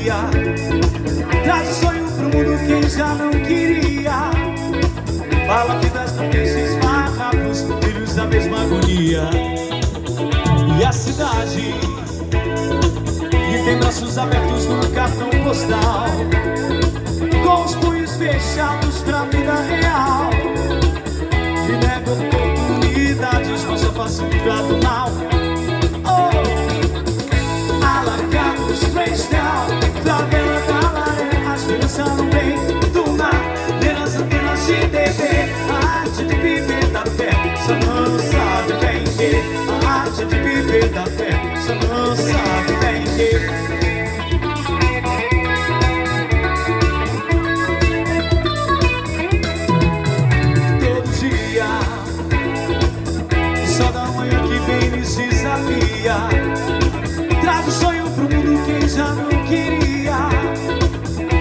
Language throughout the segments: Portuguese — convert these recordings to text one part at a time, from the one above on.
dia. Traz o sonho pro mundo quem já não queria. Fala vidas não peixes farrapos, filhos da mesma agonia. E a cidade que tem braços abertos no cartão postal, com os punhos fechados pra vida real, que nega oportunidades, mas eu faço um trato mal. Alargados, três down, favela da maré, a esperança não vem do mar, nas antenas de TV, a arte de viver da fé, só não sabe vender. A arte de viver da fé, só não sabe vender. Traz o sonho pro mundo quem já não queria.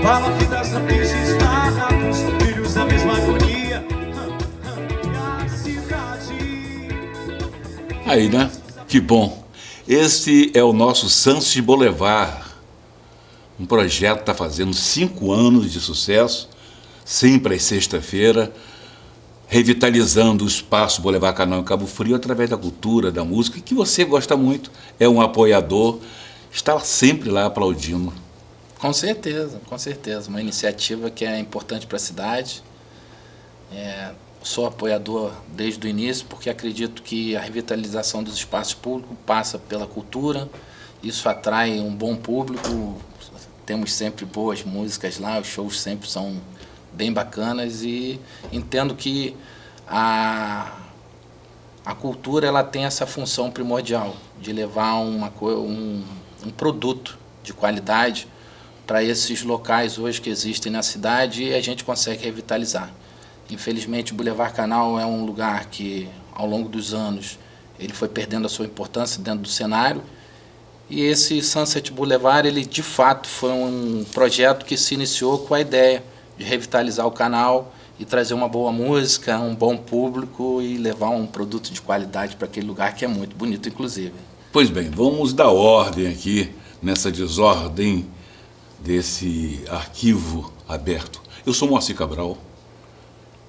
Fala vidas não peixes farrapos, filhos da mesma agonia. A cidade. Aí, né? Que bom. Esse é o nosso Sunset Boulevard. Um projeto que está fazendo 5 anos de sucesso, sempre às sexta-feira, revitalizando o espaço Boulevard Canal em Cabo Frio através da cultura, da música, que você gosta muito, é um apoiador, está sempre lá aplaudindo. Com certeza, com certeza. Uma iniciativa que é importante para a cidade. Sou apoiador desde o início, porque acredito que a revitalização dos espaços públicos passa pela cultura, isso atrai um bom público, temos sempre boas músicas lá, os shows sempre são bem bacanas e entendo que a cultura ela tem essa função primordial de levar um produto de qualidade para esses locais hoje que existem na cidade e a gente consegue revitalizar. Infelizmente o Boulevard Canal é um lugar que ao longo dos anos ele foi perdendo a sua importância dentro do cenário e esse Sunset Boulevard ele de fato foi um projeto que se iniciou com a ideia de revitalizar o canal e trazer uma boa música, um bom público e levar um produto de qualidade para aquele lugar que é muito bonito, inclusive. Pois bem, vamos dar ordem aqui nessa desordem desse arquivo aberto. Eu sou Moacir Cabral.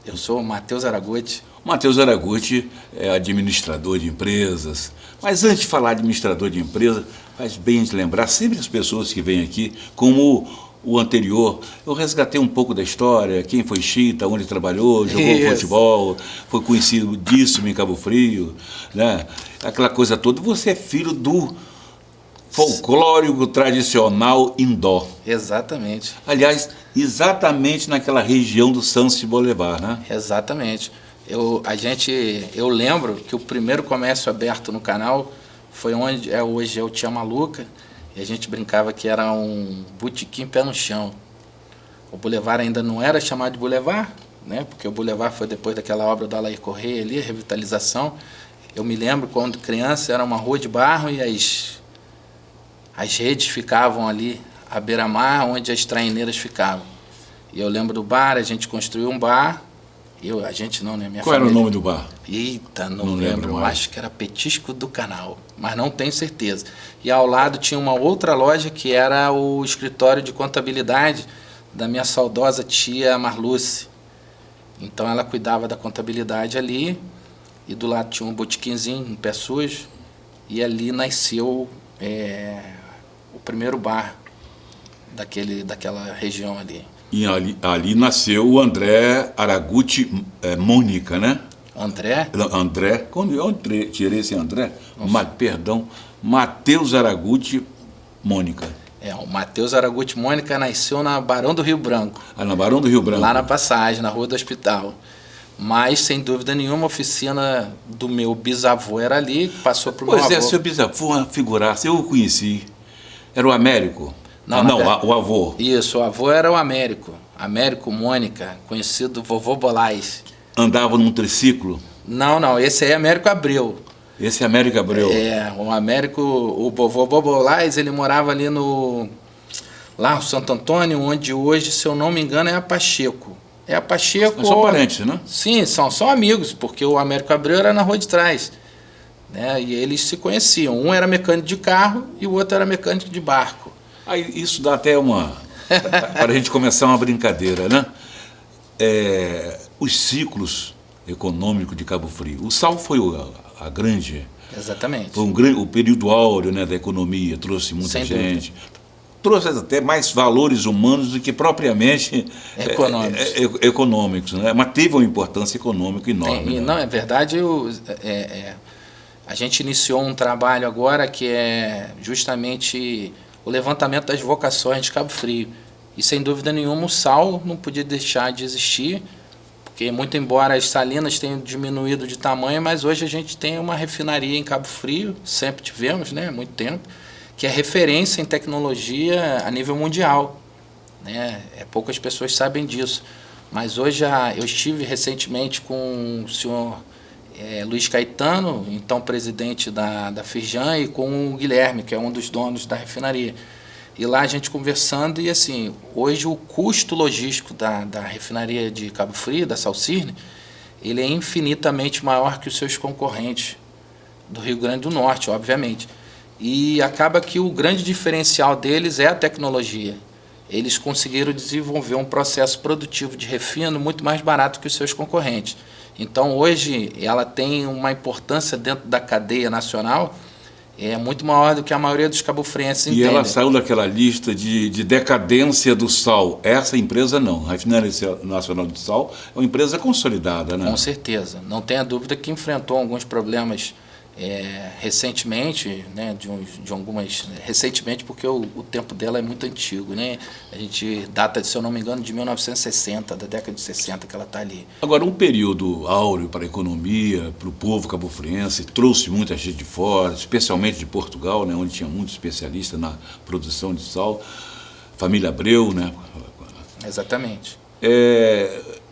Eu sou Matheus Araguti. Matheus Araguti é administrador de empresas. Mas antes de falar de administrador de empresa, faz bem de lembrar sempre as pessoas que vêm aqui, como o anterior, eu resgatei um pouco da história, quem foi Chita, onde trabalhou, jogou futebol, foi conhecidíssimo em Cabo Frio, né? Aquela coisa toda. Você é filho do folclórico tradicional indó. Exatamente. Aliás, exatamente naquela região do Sunset Boulevard, né? Exatamente. Eu lembro que o primeiro comércio aberto no canal foi onde hoje é o Tia Maluca, e a gente brincava que era um botequim pé no chão. O Boulevard ainda não era chamado de Boulevard, né? Porque o Boulevard foi depois daquela obra do Alair Correia ali, a revitalização. Eu me lembro quando criança, era uma rua de barro e as redes ficavam ali à beira-mar, onde as traineiras ficavam. E eu lembro do bar, a gente construiu um bar. A gente não, né? Minha Qual família. era o nome do bar? Eita, não lembro. Eu mais. acho que era Petisco do Canal, mas não tenho certeza. E ao lado tinha uma outra loja que era o escritório de contabilidade da minha saudosa tia Marluce. Então ela cuidava da contabilidade ali e do lado tinha um botequinzinho, um pé sujo, e ali nasceu o primeiro bar daquela região ali. E ali nasceu o André Araguti Mônica, né? André? André, quando eu tirei esse André, Matheus Araguti Mônica. O Matheus Araguti Mônica nasceu na Barão do Rio Branco. Na Barão do Rio Branco. Lá na Passagem, na Rua do Hospital. Mas, sem dúvida nenhuma, a oficina do meu bisavô era ali, passou para o meu avô. Pois é, seu bisavô, uma figuraça, eu o conheci. Era o Américo? Não, o avô. Isso, o avô era o Américo. Américo Mônica, conhecido vovô Bolás. Andava num triciclo? Não, esse aí é Américo Abreu. Esse é Américo Abreu? O Américo, o vovô Bolás, ele morava ali lá no Santo Antônio, onde hoje, se eu não me engano, é a Pacheco. É a Pacheco. Mas são parentes, né? Sim, são amigos, porque o Américo Abreu era na Rua de Trás. Né? E eles se conheciam. Um era mecânico de carro e o outro era mecânico de barco. Aí isso dá até para a gente começar uma brincadeira, né? Os ciclos econômicos de Cabo Frio. O sal foi a grande... Exatamente. Foi o período áureo, né, da economia, trouxe muita Sem gente. Trouxe até mais valores humanos do que propriamente econômicos, né? Mas teve uma importância econômica enorme. Não, é verdade. A gente iniciou um trabalho agora que é justamente o levantamento das vocações de Cabo Frio. E, sem dúvida nenhuma, o sal não podia deixar de existir, porque, muito embora as salinas tenham diminuído de tamanho, mas hoje a gente tem uma refinaria em Cabo Frio, sempre tivemos, né, há muito tempo, que é referência em tecnologia a nível mundial, né? Poucas pessoas sabem disso. Mas hoje eu estive recentemente com o senhor Luiz Caetano, então presidente da Firjan, e com o Guilherme, que é um dos donos da refinaria. E lá a gente conversando, e assim, hoje o custo logístico da refinaria de Cabo Frio, da Salcirne, ele é infinitamente maior que os seus concorrentes do Rio Grande do Norte, obviamente. E acaba que o grande diferencial deles é a tecnologia. Eles conseguiram desenvolver um processo produtivo de refino muito mais barato que os seus concorrentes. Então, hoje, ela tem uma importância dentro da cadeia nacional muito maior do que a maioria dos cabo-frienses entendem. E ela saiu daquela lista de decadência do sal. Essa empresa não. A Refinaria Nacional de Sal é uma empresa consolidada, né? Com certeza. Não tenha dúvida que enfrentou alguns problemas recentemente, né, recentemente, porque o tempo dela é muito antigo, né? A gente data, se eu não me engano, de 1960, da década de 60 que ela está ali. Agora, um período áureo para a economia, para o povo cabo-friense, trouxe muita gente de fora, especialmente de Portugal, né, onde tinha muitos especialistas na produção de sal, família Abreu, né? Exatamente.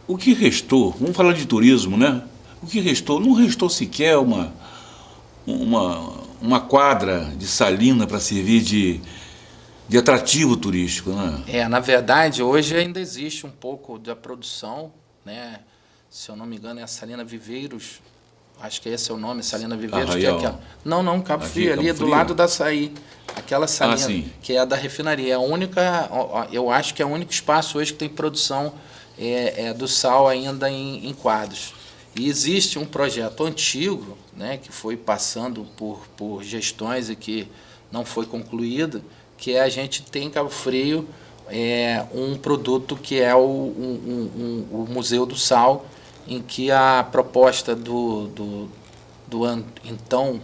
O que restou, vamos falar de turismo, né? O que restou? Não restou sequer uma quadra de salina para servir de atrativo turístico, né? Na verdade, hoje ainda existe um pouco da produção, né? Se eu não me engano, é a Salina Viveiros, acho que esse é o nome, Salina Viveiros. Que é aquela... Não, Cabo Frio, ali do lado da Açaí. Aquela salina, que é a da refinaria. É a única, eu acho que é o único espaço hoje que tem produção do sal ainda em quadros. E existe um projeto antigo, né, que foi passando por gestões e que não foi concluído, que a gente tem em Cabo Frio um produto que é o Museu do Sal, em que a proposta do então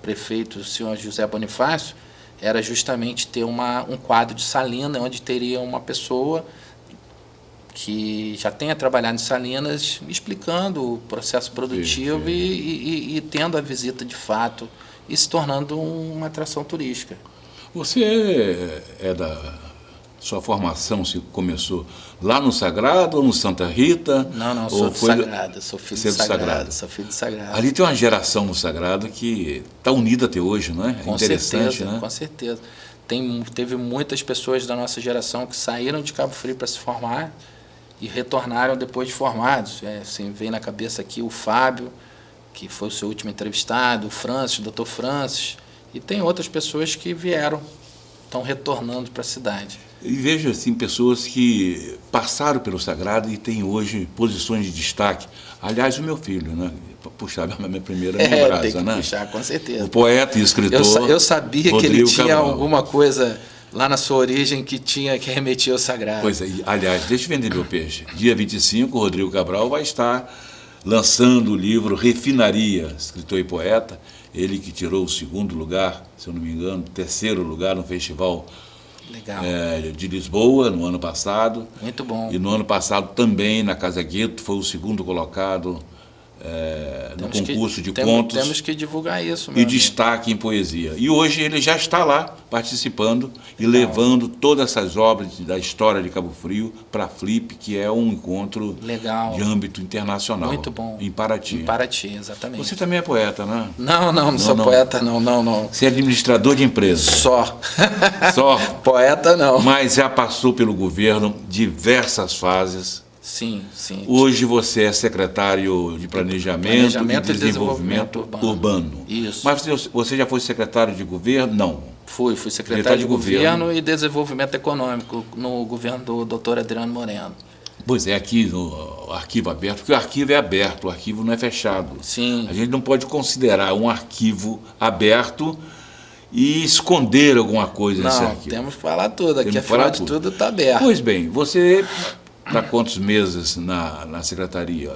prefeito, o senhor José Bonifácio, era justamente ter um quadro de salina, onde teria uma pessoa que já tenha trabalhado em salinas, explicando o processo produtivo e tendo a visita de fato e se tornando uma atração turística. Você sua formação se começou lá no Sagrado ou no Santa Rita? Não, sou do Sagrado, sou filho do Sagrado. Sou filho do Sagrado. Ali tem uma geração no Sagrado que está unida até hoje, não é? Com interessante, certeza, né? Com certeza. Teve muitas pessoas da nossa geração que saíram de Cabo Frio para se formar e retornaram depois de formados. Assim, vem na cabeça aqui o Fábio, que foi o seu último entrevistado, o Francis, o Dr. Francis, e tem outras pessoas que vieram, estão retornando para a cidade. E vejo assim, pessoas que passaram pelo Sagrado e têm hoje posições de destaque. Aliás, o meu filho, né? Puxar a minha primeira lembrança, tem que né? puxar, com certeza. O poeta e escritor. Eu sabia Rodrigo que ele tinha Cabral. alguma coisa lá na sua origem que remetia ao Sagrado. Pois é, aliás, deixa eu vender meu peixe. Dia 25, o Rodrigo Cabral vai estar lançando o livro Refinaria, escritor e poeta. Ele que tirou o 2º lugar, se eu não me engano, 3º lugar no festival de Lisboa, no ano passado. Muito bom. E no ano passado também, na Casa Gueto, foi o 2º colocado no concurso de contos. Temos que divulgar isso. E destaque em poesia. E hoje ele já está lá participando e levando todas essas obras da história de Cabo Frio para a Flip, que é um encontro de âmbito internacional. Muito bom. Em Paraty. Em Paraty, exatamente. Você também é poeta, né? Não sou poeta, não. Você é administrador de empresa. Só. Poeta, não. Mas já passou pelo governo diversas fases. Sim. Hoje você é secretário de Planejamento e Desenvolvimento Urbano. Isso. Mas você já foi secretário de governo? Não. Fui secretário de Governo e Desenvolvimento Econômico no governo do Dr. Adriano Moreno. Pois é, aqui no arquivo aberto, porque o arquivo é aberto, o arquivo não é fechado. Sim. A gente não pode considerar um arquivo aberto e esconder alguma coisa nesse Não, arquivo. temos que falar tudo, aqui Temos que afinal falar de tudo. tudo está aberto. Pois bem, você está quantos meses na secretaria?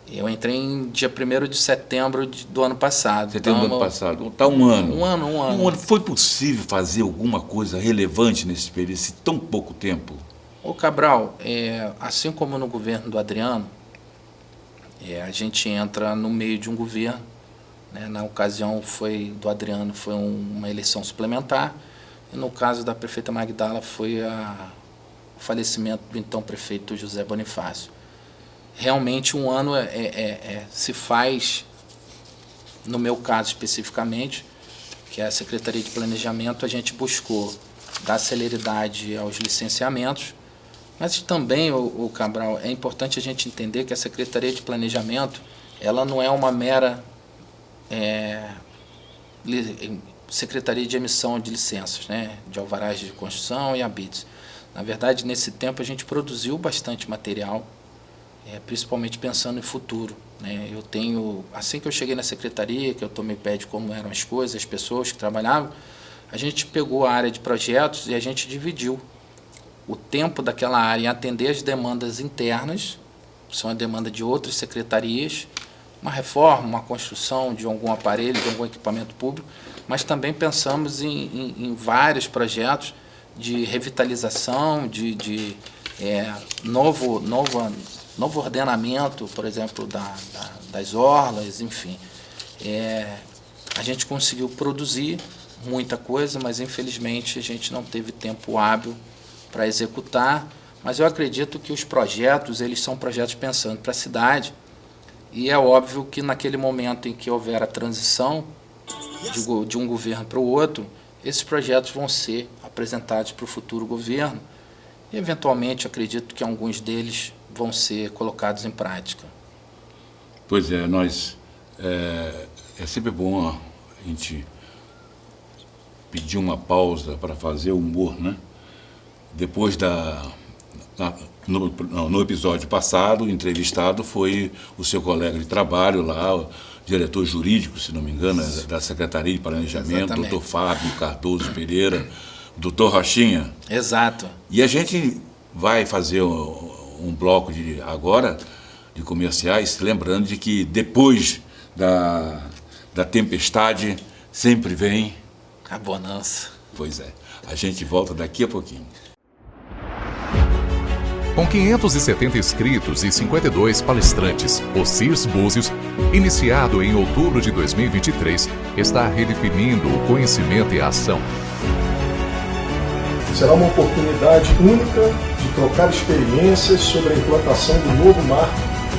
Eu entrei em dia 1º de setembro do ano passado. Setembro do ano passado. Está um ano. Um ano. Foi possível fazer alguma coisa relevante nesse período, esse tão pouco tempo? Ô Cabral, assim como no governo do Adriano, a gente entra no meio de um governo, né? Na ocasião do Adriano foi uma eleição suplementar, e no caso da prefeita Magdala foi o falecimento do então prefeito José Bonifácio. Realmente um ano se faz, no meu caso especificamente, que é a Secretaria de Planejamento, a gente buscou dar celeridade aos licenciamentos, mas também, o Cabral, é importante a gente entender que a Secretaria de Planejamento, ela não é uma mera secretaria de emissão de licenças, né, de alvarás de construção e habites. Na verdade, nesse tempo a gente produziu bastante material, principalmente pensando em futuro, né. Eu tenho, assim que eu cheguei na secretaria, que eu tomei pé de como eram as coisas, as pessoas que trabalhavam, a gente pegou a área de projetos e a gente dividiu o tempo daquela área em atender as demandas internas, que são a demanda de outras secretarias, uma reforma, uma construção de algum aparelho, de algum equipamento público, mas também pensamos em vários projetos de revitalização, de novo ordenamento, por exemplo, das orlas, enfim. A gente conseguiu produzir muita coisa, mas infelizmente a gente não teve tempo hábil para executar, mas eu acredito que os projetos, eles são projetos pensando para a cidade, e é óbvio que naquele momento em que houver a transição de um governo para o outro, esses projetos vão ser apresentados para o futuro governo, e eventualmente acredito que alguns deles vão ser colocados em prática. Pois é, é sempre bom a gente pedir uma pausa para fazer humor, né? Depois no episódio passado, o entrevistado foi o seu colega de trabalho lá, o diretor jurídico, se não me engano, da Secretaria de Planejamento, Exatamente. Dr. Fábio Cardoso Pereira, Dr. Rochinha. Exato. E a gente vai fazer um bloco agora de comerciais, lembrando de que depois da tempestade sempre vem A bonança. Pois é. A gente volta daqui a pouquinho. Com 570 inscritos e 52 palestrantes, o CIRS Búzios, iniciado em outubro de 2023, está redefinindo o conhecimento e a ação. Será uma oportunidade única de trocar experiências sobre a implantação do novo marco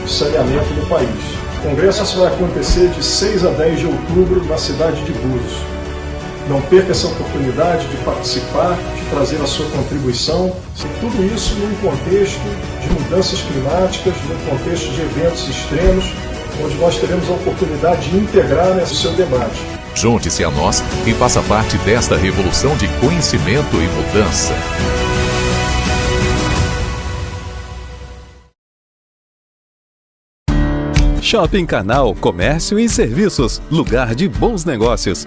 de saneamento do país. O congresso vai acontecer de 6 a 10 de outubro na cidade de Búzios. Não perca essa oportunidade de participar, de trazer a sua contribuição, e tudo isso num contexto de mudanças climáticas, num contexto de eventos extremos, onde nós teremos a oportunidade de integrar nesse seu debate. Junte-se a nós e faça parte desta revolução de conhecimento e mudança. Shopping Canal, comércio e serviços, lugar de bons negócios.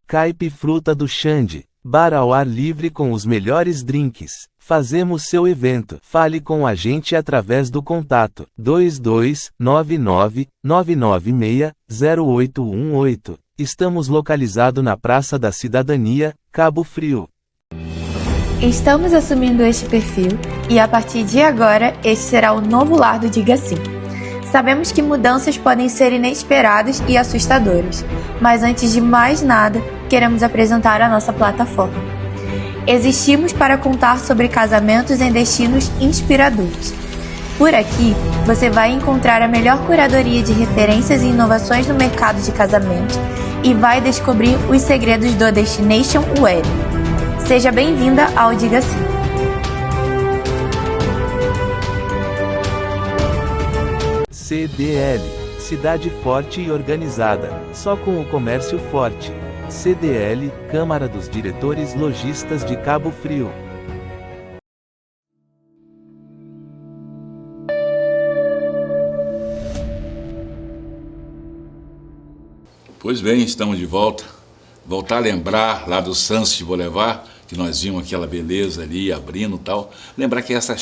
Caipe Fruta do Xande, bar ao ar livre com os melhores drinks. Fazemos seu evento. Fale com a gente através do contato 2299-996-0818. Estamos localizados na Praça da Cidadania, Cabo Frio. Estamos assumindo este perfil e a partir de agora este será o novo lar do Diga Sim. Sabemos que mudanças podem ser inesperadas e assustadoras, mas antes de mais nada, queremos apresentar a nossa plataforma. Existimos para contar sobre casamentos em destinos inspiradores. Por aqui, você vai encontrar a melhor curadoria de referências e inovações no mercado de casamento e vai descobrir os segredos do Destination Wedding. Seja bem-vinda ao Diga Sim. CDL, cidade forte e organizada, só com o comércio forte. CDL, Câmara dos Diretores Lojistas de Cabo Frio. Pois bem, estamos de volta. Voltar a lembrar lá do Sunset Boulevard, que nós vimos aquela beleza ali, abrindo e tal. Lembrar que esta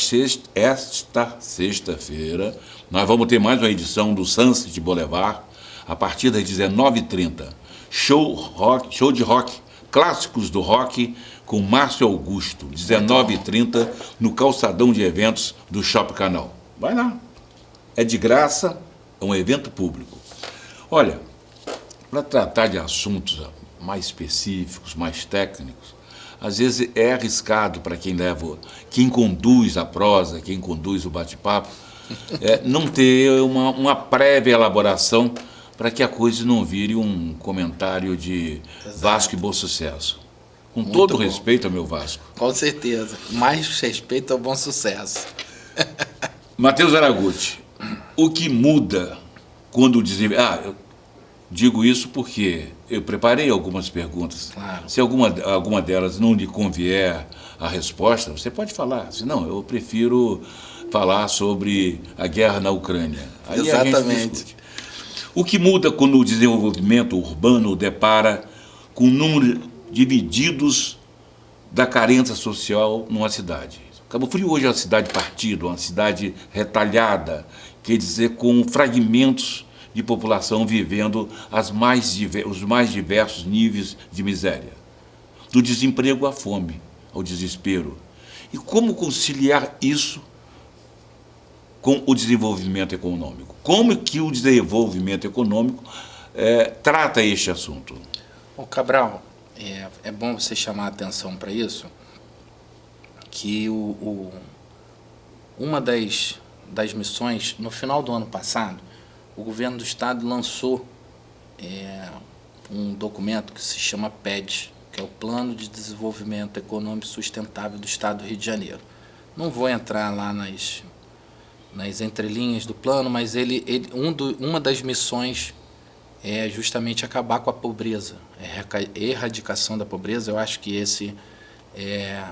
sexta-feira nós vamos ter mais uma edição do Sunset Boulevard, a partir das 19h30. Show de rock, clássicos do rock, com Márcio Augusto, 19h30, no calçadão de eventos do Shopping Canal. Vai lá. É de graça, é um evento público. Olha, para tratar de assuntos mais específicos, mais técnicos, às vezes é arriscado para quem conduz a prosa, quem conduz o bate-papo, não ter uma prévia elaboração para que a coisa não vire um comentário de Exato. Vasco e Bom Sucesso. Com Muito todo bom. respeito ao meu Vasco. Com certeza. Mais respeito ao bom sucesso. Matheus Araguchi, o que muda quando o desenvolvimento... eu digo isso porque eu preparei algumas perguntas. Claro. Se alguma delas não lhe convier a resposta, você pode falar. Se não, eu prefiro falar sobre a guerra na Ucrânia. Aí a gente Exatamente. discute. O que muda quando o desenvolvimento urbano depara com o número de divididos da carência social numa cidade? Cabo Frio hoje é uma cidade partido, uma cidade retalhada, quer dizer, com fragmentos de população vivendo os mais diversos níveis de miséria. Do desemprego à fome, ao desespero. E como conciliar isso com o desenvolvimento econômico? Como que o desenvolvimento econômico trata este assunto? Ô Cabral, é bom você chamar a atenção para isso, que uma das missões, no final do ano passado, o governo do estado lançou um documento que se chama PED, que é o Plano de Desenvolvimento Econômico Sustentável do Estado do Rio de Janeiro. Não vou entrar lá nas entrelinhas do plano, mas uma das missões é justamente acabar com a pobreza, erradicação da pobreza. Eu acho que esse é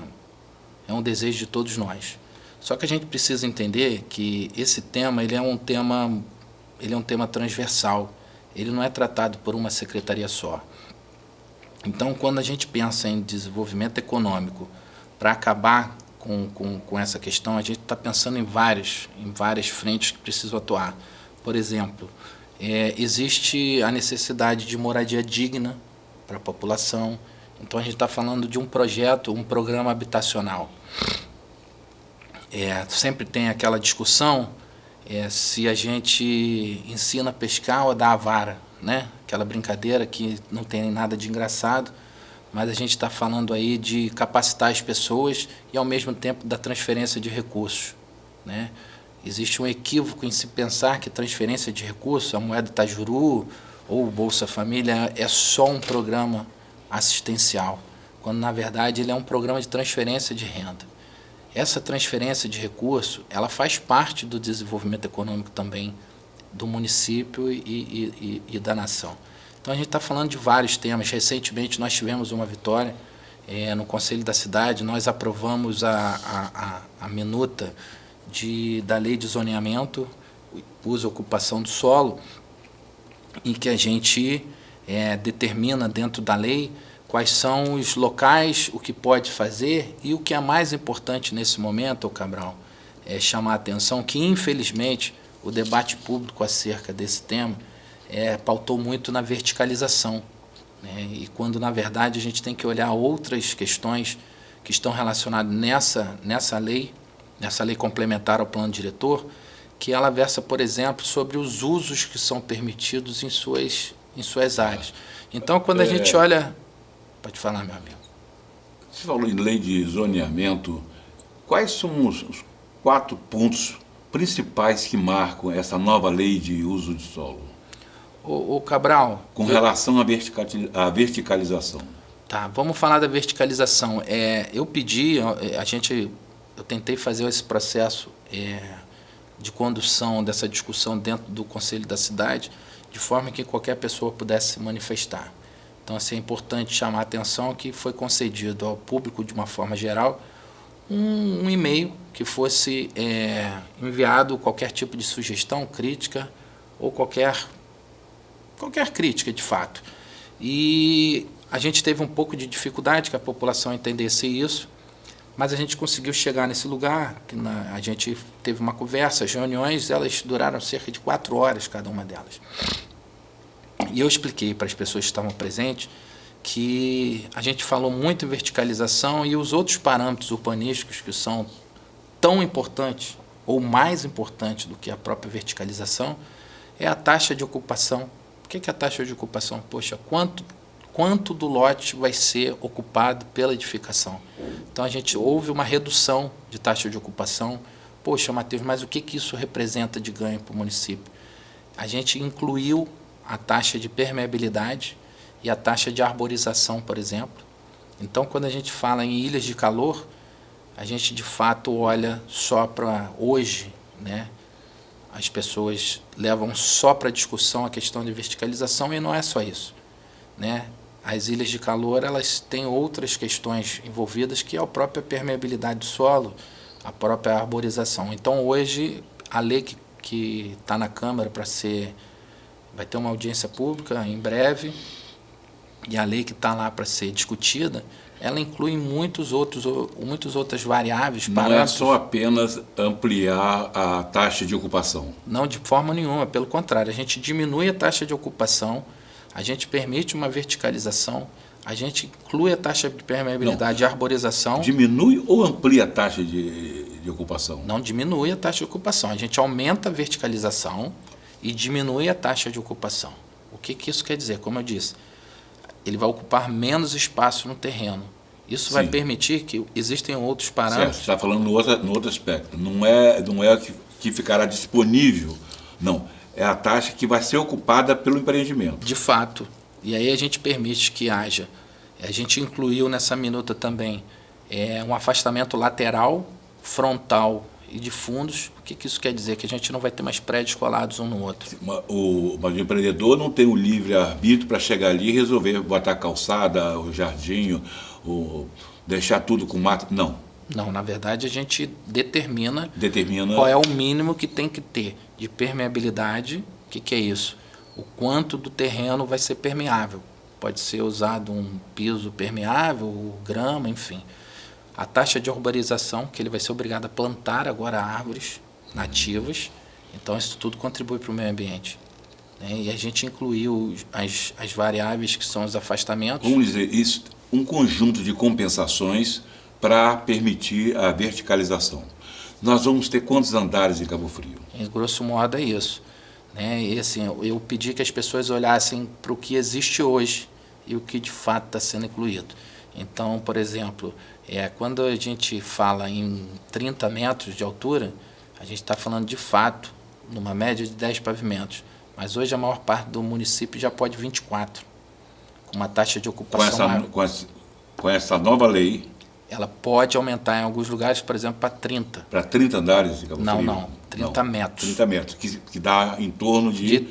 um desejo de todos nós. Só que a gente precisa entender que esse tema, ele é um tema transversal, ele não é tratado por uma secretaria só. Então, quando a gente pensa em desenvolvimento econômico para acabar com essa questão, a gente está pensando em várias frentes que precisam atuar. Por exemplo, existe a necessidade de moradia digna para a população. Então, a gente está falando de um projeto, um programa habitacional. Sempre tem aquela discussão se a gente ensina a pescar ou dar a vara, né? Aquela brincadeira que não tem nada de engraçado, mas a gente está falando aí de capacitar as pessoas e, ao mesmo tempo, da transferência de recursos, né? Existe um equívoco em se pensar que transferência de recursos, a moeda Itajuru ou o Bolsa Família, é só um programa assistencial, quando, na verdade, ele é um programa de transferência de renda. Essa transferência de recurso, ela faz parte do desenvolvimento econômico também do município e da nação. Então, a gente está falando de vários temas. Recentemente, nós tivemos uma vitória no Conselho da Cidade. Nós aprovamos a minuta da Lei de Zoneamento, uso e ocupação do solo, em que a gente determina dentro da lei quais são os locais, o que pode fazer, e o que é mais importante nesse momento, Cabral, é chamar a atenção que, infelizmente, o debate público acerca desse tema pautou muito na verticalização, né? E quando, na verdade, a gente tem que olhar outras questões que estão relacionadas nessa lei complementar ao plano diretor, que ela versa, por exemplo, sobre os usos que são permitidos em suas áreas. Então, quando a gente olha... Pode falar, meu amigo. Você falou em lei de zoneamento. Quais são os 4 pontos principais que marcam essa nova lei de uso de solo? Ô Cabral... Com relação à verticalização. Tá, vamos falar da verticalização. Eu tentei fazer esse processo de condução dessa discussão dentro do Conselho da Cidade, de forma que qualquer pessoa pudesse se manifestar. Então, assim, é importante chamar a atenção que foi concedido ao público, de uma forma geral, um e-mail que fosse enviado qualquer tipo de sugestão, crítica ou qualquer crítica, de fato. E a gente teve um pouco de dificuldade que a população entendesse isso, mas a gente conseguiu chegar nesse lugar, que a gente teve uma conversa, as reuniões, elas duraram cerca de 4 horas, cada uma delas. E eu expliquei para as pessoas que estavam presentes que a gente falou muito em verticalização e os outros parâmetros urbanísticos que são tão importantes ou mais importantes do que a própria verticalização é a taxa de ocupação. O que é a taxa de ocupação? Poxa, quanto do lote vai ser ocupado pela edificação? Então, houve uma redução de taxa de ocupação. Poxa, Matheus, mas o que isso representa de ganho para o município? A gente incluiu a taxa de permeabilidade e a taxa de arborização, por exemplo. Então, quando a gente fala em ilhas de calor, a gente, de fato, olha só para hoje, né? As pessoas levam só para discussão a questão de verticalização e não é só isso, né? As ilhas de calor, elas têm outras questões envolvidas, que é a própria permeabilidade do solo, a própria arborização. Então, hoje, a lei que está na Câmara vai ter uma audiência pública em breve, e a lei que está lá para ser discutida, ela inclui muitas outras variáveis. Não é só apenas ampliar a taxa de ocupação. Não, de forma nenhuma, pelo contrário, a gente diminui a taxa de ocupação, a gente permite uma verticalização, a gente inclui a taxa de permeabilidade e arborização. Diminui ou amplia a taxa de ocupação? Não diminui a taxa de ocupação, a gente aumenta a verticalização e diminui a taxa de ocupação. O que isso quer dizer? Como eu disse, ele vai ocupar menos espaço no terreno. Isso vai permitir que existem outros parâmetros. Certo, você está falando no outro aspecto. Não é que ficará disponível, não. É a taxa que vai ser ocupada pelo empreendimento. De fato. E aí a gente permite que haja. A gente incluiu nessa minuta também um afastamento lateral, frontal e de fundos. O que isso quer dizer? Que a gente não vai ter mais prédios colados um no outro. Mas o empreendedor não tem o livre-arbítrio para chegar ali e resolver botar a calçada, o jardim, deixar tudo com mato? Não. Não, na verdade a gente determina qual é o mínimo que tem que ter de permeabilidade. O que é isso? O quanto do terreno vai ser permeável. Pode ser usado um piso permeável, grama, enfim. A taxa de arborização, que ele vai ser obrigado a plantar agora árvores nativas. Então, isso tudo contribui para o meio ambiente, né? E a gente incluiu as variáveis que são os afastamentos. Vamos dizer, isso, um conjunto de compensações para permitir a verticalização. Nós vamos ter quantos andares em Cabo Frio? Em grosso modo é isso, né? E assim, eu pedi que as pessoas olhassem para o que existe hoje e o que de fato está sendo incluído. Então, por exemplo, quando a gente fala em 30 metros de altura, a gente está falando de fato numa média de 10 pavimentos. Mas hoje a maior parte do município já pode 24, com uma taxa de ocupação maior. Com essa nova lei... Ela pode aumentar em alguns lugares, por exemplo, para 30. Para 30 andares em Cabo Frio? Não, 30 metros. 30 metros, que dá em torno de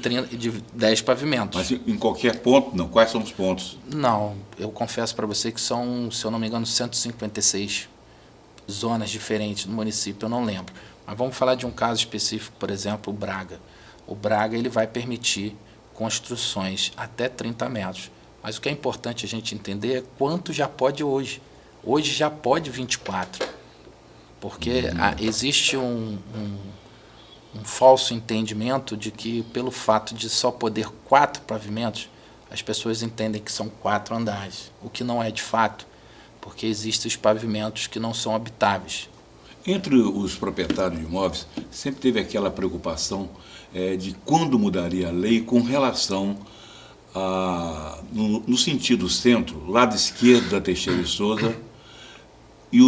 10 pavimentos. Mas em qualquer ponto, não? Quais são os pontos? Não, eu confesso para você que são, se eu não me engano, 156 zonas diferentes no município, eu não lembro. Mas vamos falar de um caso específico, por exemplo, o Braga. O Braga ele vai permitir construções até 30 metros. Mas o que é importante a gente entender é quanto já pode hoje. Hoje já pode 24, porque existe um falso entendimento de que, pelo fato de só poder 4 pavimentos, as pessoas entendem que são 4 andares, o que não é de fato, porque existem os pavimentos que não são habitáveis. Entre os proprietários de imóveis, sempre teve aquela preocupação de quando mudaria a lei com relação no sentido centro, lado esquerdo da Teixeira de Souza, e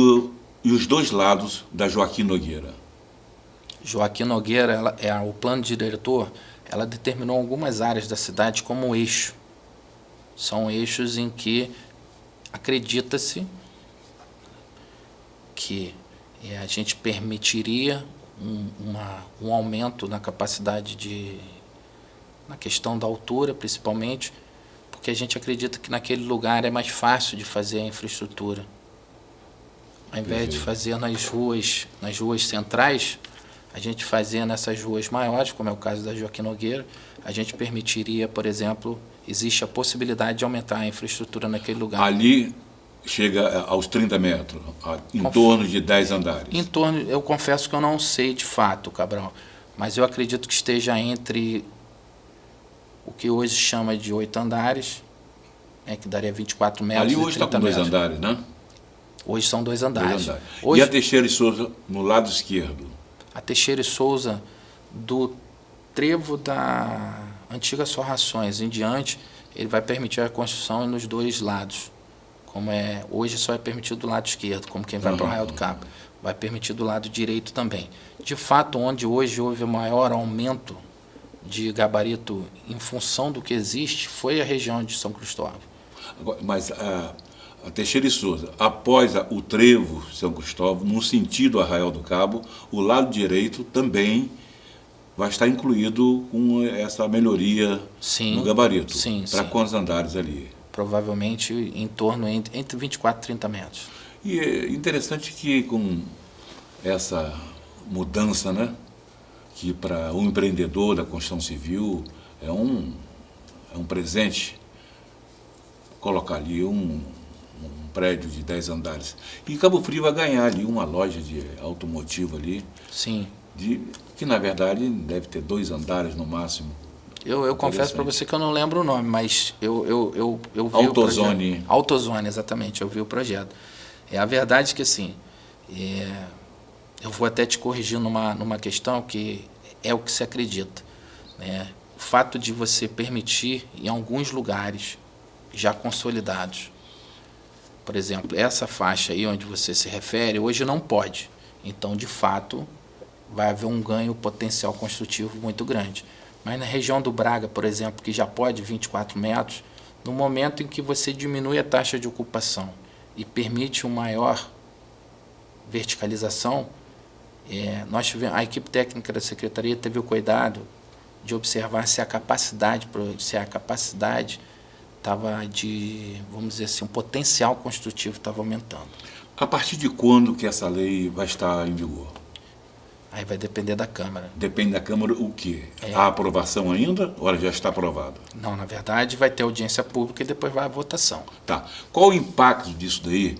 os dois lados da Joaquim Nogueira. Joaquim Nogueira, o plano diretor, ela determinou algumas áreas da cidade como eixo. São eixos em que acredita-se que a gente permitiria um aumento na capacidade na questão da altura, principalmente, porque a gente acredita que naquele lugar é mais fácil de fazer a infraestrutura. Ao invés de fazer nas ruas centrais, a gente fazia nessas ruas maiores, como é o caso da Joaquim Nogueira, a gente permitiria, por exemplo, existe a possibilidade de aumentar a infraestrutura naquele lugar. Ali chega aos 30 metros, em torno de 10 andares. Eu confesso que eu não sei de fato, Cabral, mas eu acredito que esteja entre o que hoje chama de 8 andares, que daria 24 metros. Ali hoje está com 2 andares, né? Hoje são 2 andares. Hoje, e a Teixeira e Souza no lado esquerdo? A Teixeira e Souza, do trevo da antiga Sorrações em diante, ele vai permitir a construção nos 2 lados. Hoje só é permitido do lado esquerdo, como quem vai para o Arraial do Cabo. Vai permitir do lado direito também. De fato, onde hoje houve o maior aumento de gabarito em função do que existe, foi a região de São Cristóvão. Mas a Teixeira e Souza, após o trevo São Cristóvão, no sentido Arraial do Cabo, o lado direito também vai estar incluído com essa melhoria no gabarito. Para quantos andares ali? Provavelmente em torno entre 24 e 30 metros. E é interessante que com essa mudança, né, que para um empreendedor da construção civil é um presente colocar ali um prédio de 10 andares. E Cabo Frio vai ganhar ali uma loja de automotivo ali. Sim. Que na verdade deve ter 2 andares no máximo. Eu confesso para você que eu não lembro o nome, mas eu vi Autozone. o projeto. Autozone, exatamente, eu vi o projeto. A verdade é que assim, eu vou até te corrigir numa questão que é o que se acredita, né? O fato de você permitir em alguns lugares já consolidados, por exemplo, essa faixa aí onde você se refere, hoje não pode. Então, de fato, vai haver um ganho potencial construtivo muito grande. Mas na região do Braga, por exemplo, que já pode 24 metros, no momento em que você diminui a taxa de ocupação e permite uma maior verticalização, nós tivemos, a equipe técnica da Secretaria teve o cuidado de observar se a capacidade estava vamos dizer assim, um potencial construtivo estava aumentando. A partir de quando que essa lei vai estar em vigor? Aí vai depender da Câmara. Depende da Câmara o quê? A aprovação ainda ou ela já está aprovada? Não, na verdade vai ter audiência pública e depois vai a votação. Tá. Qual o impacto disso daí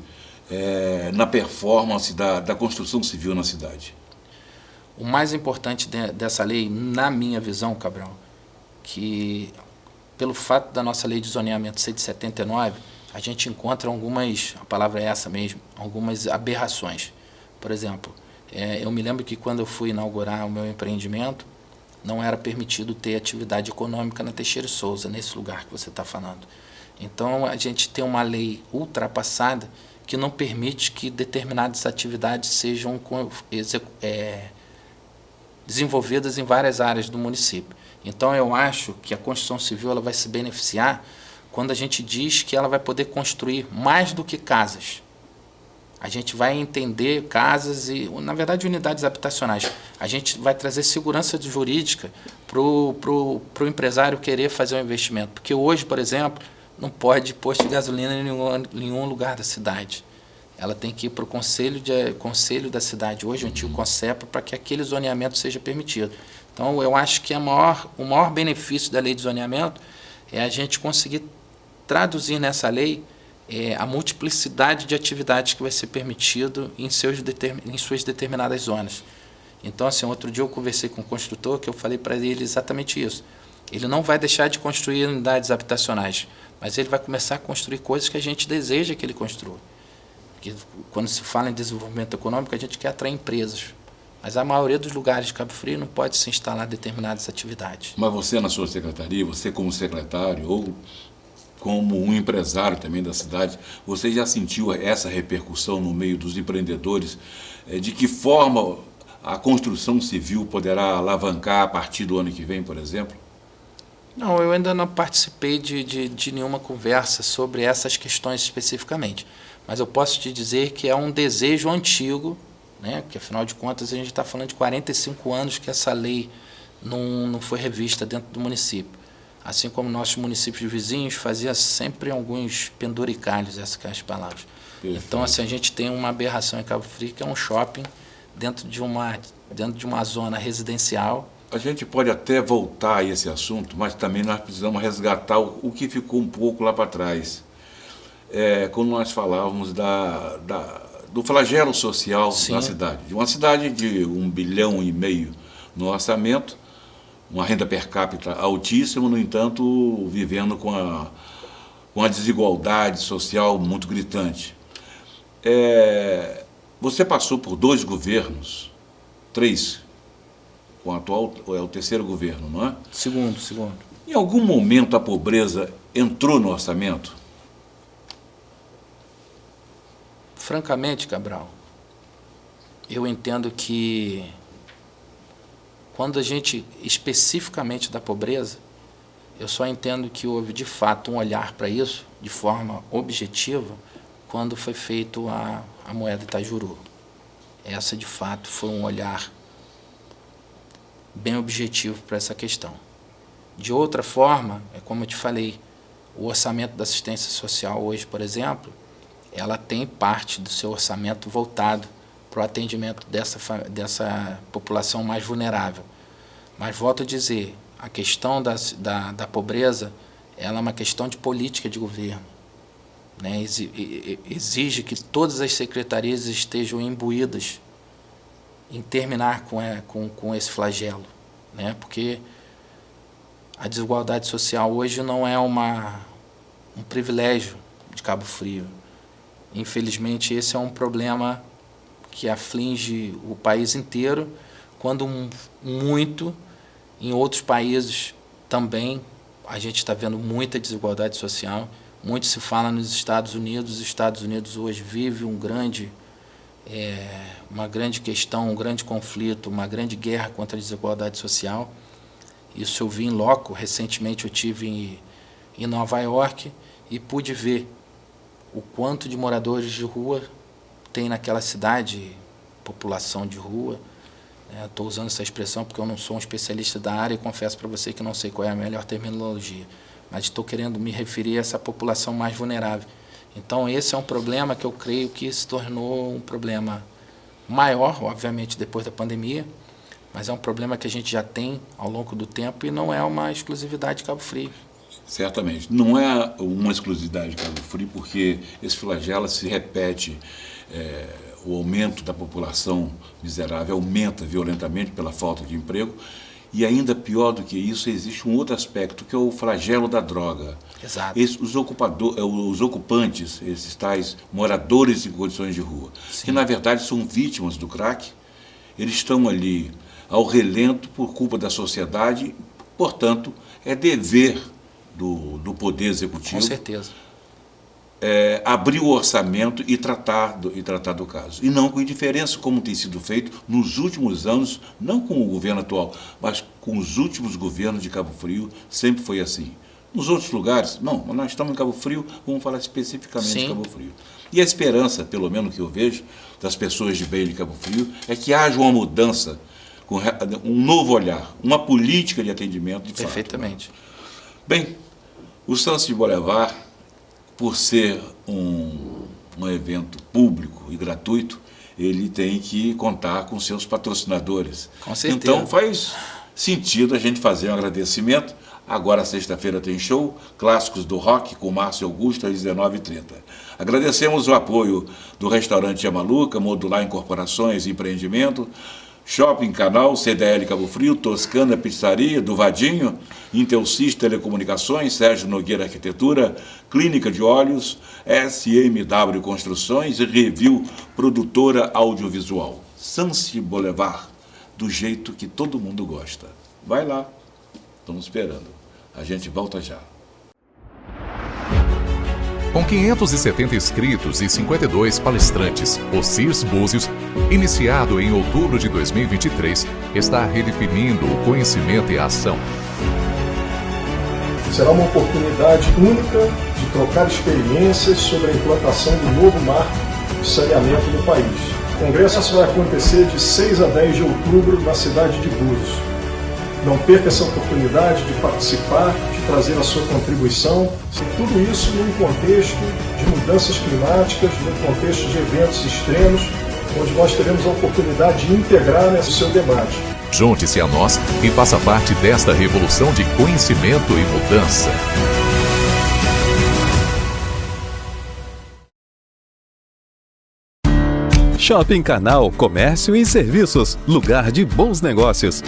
na performance da construção civil na cidade? O mais importante dessa lei, na minha visão, Cabral, que pelo fato da nossa lei de zoneamento ser de 79, a gente encontra a palavra é essa mesmo, algumas aberrações. Por exemplo, eu me lembro que quando eu fui inaugurar o meu empreendimento, não era permitido ter atividade econômica na Teixeira e Souza, nesse lugar que você está falando. Então, a gente tem uma lei ultrapassada que não permite que determinadas atividades sejam desenvolvidas em várias áreas do município. Então, eu acho que a construção civil ela vai se beneficiar quando a gente diz que ela vai poder construir mais do que casas. A gente vai entender casas e, na verdade, unidades habitacionais. A gente vai trazer segurança jurídica para o empresário querer fazer um investimento. Porque hoje, por exemplo, não pode posto de gasolina em nenhum lugar da cidade. Ela tem que ir para o conselho da cidade, hoje o antigo CONCEPA, para que aquele zoneamento seja permitido. Então, eu acho que o maior benefício da lei de zoneamento é a gente conseguir traduzir nessa lei a multiplicidade de atividades que vai ser permitido em suas determinadas zonas. Então, assim, outro dia eu conversei com um construtor que eu falei para ele exatamente isso. Ele não vai deixar de construir unidades habitacionais, mas ele vai começar a construir coisas que a gente deseja que ele construa. Porque quando se fala em desenvolvimento econômico, a gente quer atrair empresas. Mas a maioria dos lugares de Cabo Frio não pode se instalar determinadas atividades. Mas você, na sua secretaria, você como secretário ou como um empresário também da cidade, você já sentiu essa repercussão no meio dos empreendedores? De que forma a construção civil poderá alavancar a partir do ano que vem, por exemplo? Não, eu ainda não participei de nenhuma conversa sobre essas questões especificamente. Mas eu posso te dizer que é um desejo antigo, né? Porque, afinal de contas, a gente está falando de 45 anos que essa lei não foi revista dentro do município. assim como nossos municípios vizinhos, fazia sempre alguns penduricalhos, essas que são as palavras. Perfeito. Então, assim, a gente tem uma aberração em Cabo Frio, que é um shopping dentro de uma zona residencial. A gente pode até voltar a esse assunto, mas também nós precisamos resgatar o que ficou um pouco lá para trás. Quando nós falávamos do flagelo social Sim. da cidade. De uma cidade de 1,5 bilhão no orçamento, uma renda per capita altíssima, no entanto, vivendo com a desigualdade social muito gritante. Você passou por 2 governos, 3, com o atual é o 3º governo, não é? Segundo. Em algum momento a pobreza entrou no orçamento? Francamente, Cabral, eu entendo que quando a gente, especificamente da pobreza, eu só entendo que houve de fato um olhar para isso de forma objetiva quando foi feito a moeda Itajuru. Essa de fato foi um olhar bem objetivo para essa questão. De outra forma, como eu te falei, o orçamento da assistência social hoje, por exemplo, ela tem parte do seu orçamento voltado para o atendimento dessa população mais vulnerável. Mas volto a dizer, a questão da pobreza, ela é uma questão de política de governo, né? Exige que todas as secretarias estejam imbuídas em terminar com esse flagelo, né? Porque a desigualdade social hoje não é um privilégio de Cabo Frio. Infelizmente, esse é um problema que aflige o país inteiro, quando muito em outros países também a gente está vendo muita desigualdade social. Muito se fala nos Estados Unidos. Os Estados Unidos hoje vive uma grande questão, um grande conflito, uma grande guerra contra a desigualdade social. Isso eu vi em loco. Recentemente eu estive em Nova York e pude ver o quanto de moradores de rua tem naquela cidade, população de rua. Estou usando essa expressão porque eu não sou um especialista da área e confesso para você que não sei qual é a melhor terminologia, mas estou querendo me referir a essa população mais vulnerável. Então esse é um problema que eu creio que se tornou um problema maior, obviamente, depois da pandemia, mas é um problema que a gente já tem ao longo do tempo e não é uma exclusividade de Cabo Frio. Certamente. Não é uma exclusividade de Cabo Frio, porque esse flagelo se repete. O aumento da população miserável aumenta violentamente pela falta de emprego. E ainda pior do que isso, existe um outro aspecto, que é o flagelo da droga. Exato. Os ocupantes, esses tais moradores em condições de rua, Sim. que na verdade são vítimas do crack, eles estão ali ao relento por culpa da sociedade, portanto, é dever do Poder Executivo. Com certeza. Abrir o orçamento e tratar do caso. E não com indiferença, como tem sido feito nos últimos anos, não com o governo atual, mas com os últimos governos de Cabo Frio, sempre foi assim. Nos outros lugares, não, nós estamos em Cabo Frio, vamos falar especificamente de Cabo Frio. E a esperança, pelo menos que eu vejo, das pessoas de bem de Cabo Frio, é que haja uma mudança, um novo olhar, uma política de atendimento de fato. Perfeitamente. Bem, o Sunset Boulevard, por ser um evento público e gratuito, ele tem que contar com seus patrocinadores. Com certeza. Então faz sentido a gente fazer um agradecimento. Agora, sexta-feira, tem show, Clássicos do Rock, com Márcio Augusto, às 19h30. Agradecemos o apoio do Restaurante Amaluca, Modular Incorporações e Empreendimento, Shopping Canal, CDL Cabo Frio, Toscana Pizzaria, do Vadinho, Intelsis Telecomunicações, Sérgio Nogueira Arquitetura, Clínica de Óleos, SMW Construções e Review Produtora Audiovisual. Sunset Boulevard, do jeito que todo mundo gosta. Vai lá, estamos esperando. A gente volta já. Com 570 inscritos e 52 palestrantes, o CIRS Búzios, iniciado em outubro de 2023, está redefinindo o conhecimento e a ação. Será uma oportunidade única de trocar experiências sobre a implantação do novo marco de saneamento no país. O congresso vai acontecer de 6 a 10 de outubro na cidade de Búzios. Não perca essa oportunidade de participar, de trazer a sua contribuição, e tudo isso num contexto de mudanças climáticas, num contexto de eventos extremos, onde nós teremos a oportunidade de integrar nesse seu debate. Junte-se a nós e faça parte desta revolução de conhecimento e mudança. Shopping Canal Comércio e Serviços, lugar de bons negócios.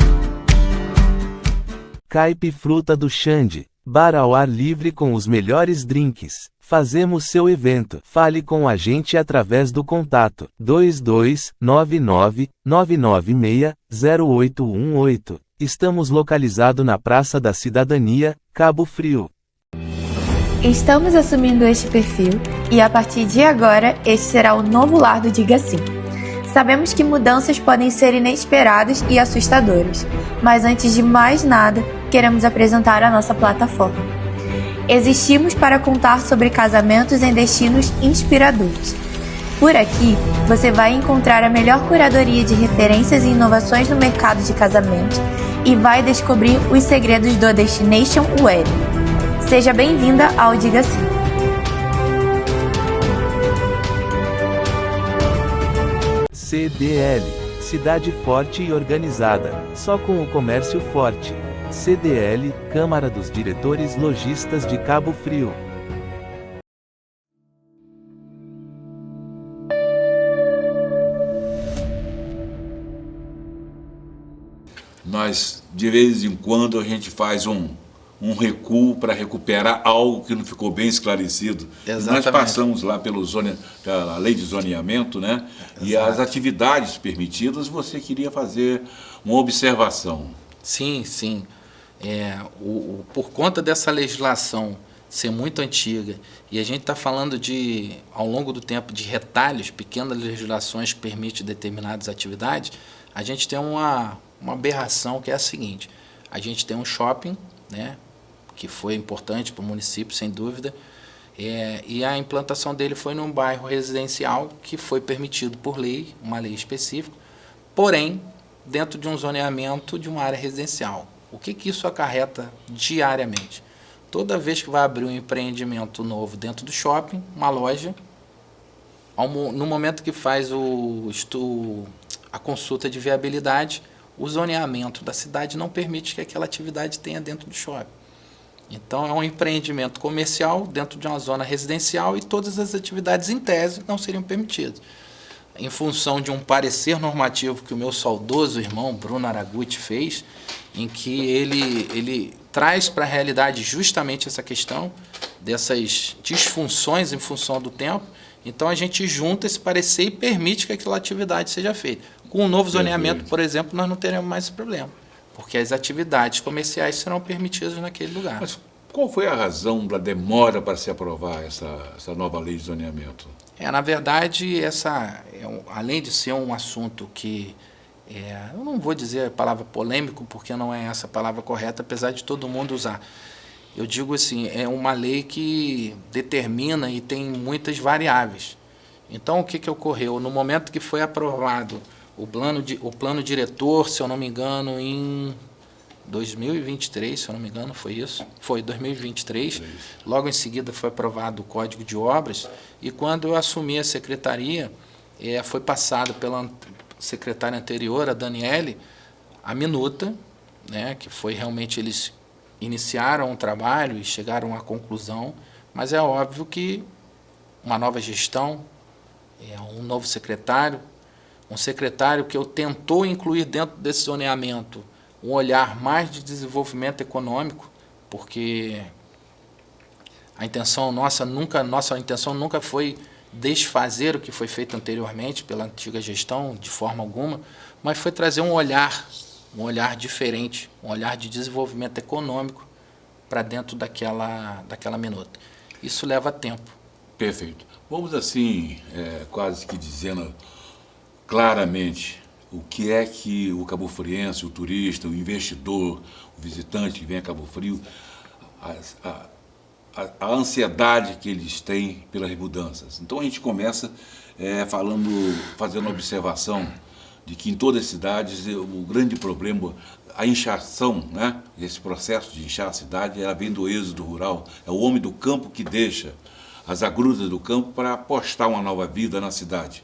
Caipifruta do Xande, bar ao ar livre com os melhores drinks. Fazemos seu evento. Fale com a gente através do contato 2299-996-0818. Estamos localizados na Praça da Cidadania, Cabo Frio. Estamos assumindo este perfil e a partir de agora este será o novo lar do Diga Sim. Sabemos que mudanças podem ser inesperadas e assustadoras, mas antes de mais nada, queremos apresentar a nossa plataforma. Existimos para contar sobre casamentos em destinos inspiradores. Por aqui, você vai encontrar a melhor curadoria de referências e inovações no mercado de casamento e vai descobrir os segredos do Destination Wedding. Seja bem-vinda ao Diga Sim. CDL, cidade forte e organizada, só com o comércio forte. CDL, Câmara dos Diretores Lojistas de Cabo Frio. Nós, de vez em quando, a gente faz um recuo para recuperar algo que não ficou bem esclarecido. Exatamente. Nós passamos lá pela lei de zoneamento, né? Exato. E as atividades permitidas, você queria fazer uma observação. Sim. Por conta dessa legislação ser muito antiga, e a gente está falando ao longo do tempo, de retalhos, pequenas legislações que permitem determinadas atividades, a gente tem uma aberração que é a seguinte: a gente tem um shopping, né, que foi importante para o município, sem dúvida, e a implantação dele foi num bairro residencial que foi permitido por lei, uma lei específica, porém, dentro de um zoneamento de uma área residencial. O que isso acarreta diariamente? Toda vez que vai abrir um empreendimento novo dentro do shopping, uma loja, no momento que faz a consulta de viabilidade, o zoneamento da cidade não permite que aquela atividade tenha dentro do shopping. Então, é um empreendimento comercial dentro de uma zona residencial e todas as atividades, em tese, não seriam permitidas. Em função de um parecer normativo que o meu saudoso irmão Bruno Araguti fez, em que ele traz para a realidade justamente essa questão dessas disfunções em função do tempo. Então, a gente junta esse parecer e permite que aquela atividade seja feita. Com o novo zoneamento, por exemplo, nós não teremos mais esse problema, porque as atividades comerciais serão permitidas naquele lugar. Mas qual foi a razão da demora para se aprovar essa nova lei de zoneamento? Na verdade, além de ser um assunto que, eu não vou dizer a palavra polêmico, porque não é essa a palavra correta, apesar de todo mundo usar. Eu digo assim, é uma lei que determina e tem muitas variáveis. Então, o que ocorreu? No momento que foi aprovado o plano diretor, se eu não me engano, em 2023, se eu não me engano, foi isso? Foi 2023. Logo em seguida foi aprovado o Código de Obras, e quando eu assumi a secretaria, foi passado pela secretária anterior, a Daniele, a minuta, né, que foi realmente, eles iniciaram um trabalho e chegaram à conclusão, mas é óbvio que uma nova gestão, um novo secretário, um secretário que eu tentou incluir dentro desse zoneamento um olhar mais de desenvolvimento econômico, porque a intenção nossa intenção nunca foi desfazer o que foi feito anteriormente pela antiga gestão, de forma alguma, mas foi trazer um olhar diferente, um olhar de desenvolvimento econômico para dentro daquela minuta. Isso leva tempo. Perfeito. Vamos assim, quase que dizendo claramente o que é que o cabofriense, o turista, o investidor, o visitante que vem a Cabo Frio, a ansiedade que eles têm pelas mudanças. Então a gente começa fazendo uma observação de que em todas as cidades o grande problema, a inchação, né? Esse processo de inchar a cidade, ela vem do êxodo rural. É o homem do campo que deixa as agruras do campo para apostar uma nova vida na cidade.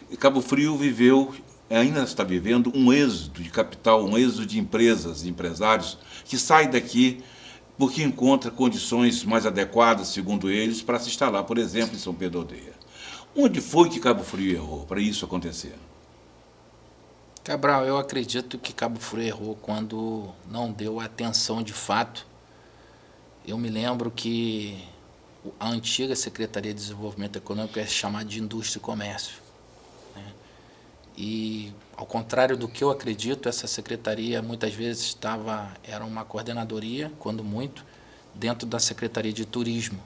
E Cabo Frio viveu, ainda está vivendo, um êxodo de capital, um êxodo de empresas, de empresários, que saem daqui porque encontra condições mais adequadas, segundo eles, para se instalar, por exemplo, em São Pedro da Aldeia. Onde foi que Cabo Frio errou para isso acontecer? Cabral, eu acredito que Cabo Frio errou quando não deu atenção de fato. Eu me lembro que a antiga Secretaria de Desenvolvimento Econômico é chamada de Indústria e Comércio, né? E, ao contrário do que eu acredito, essa secretaria muitas vezes era uma coordenadoria, quando muito, dentro da Secretaria de Turismo.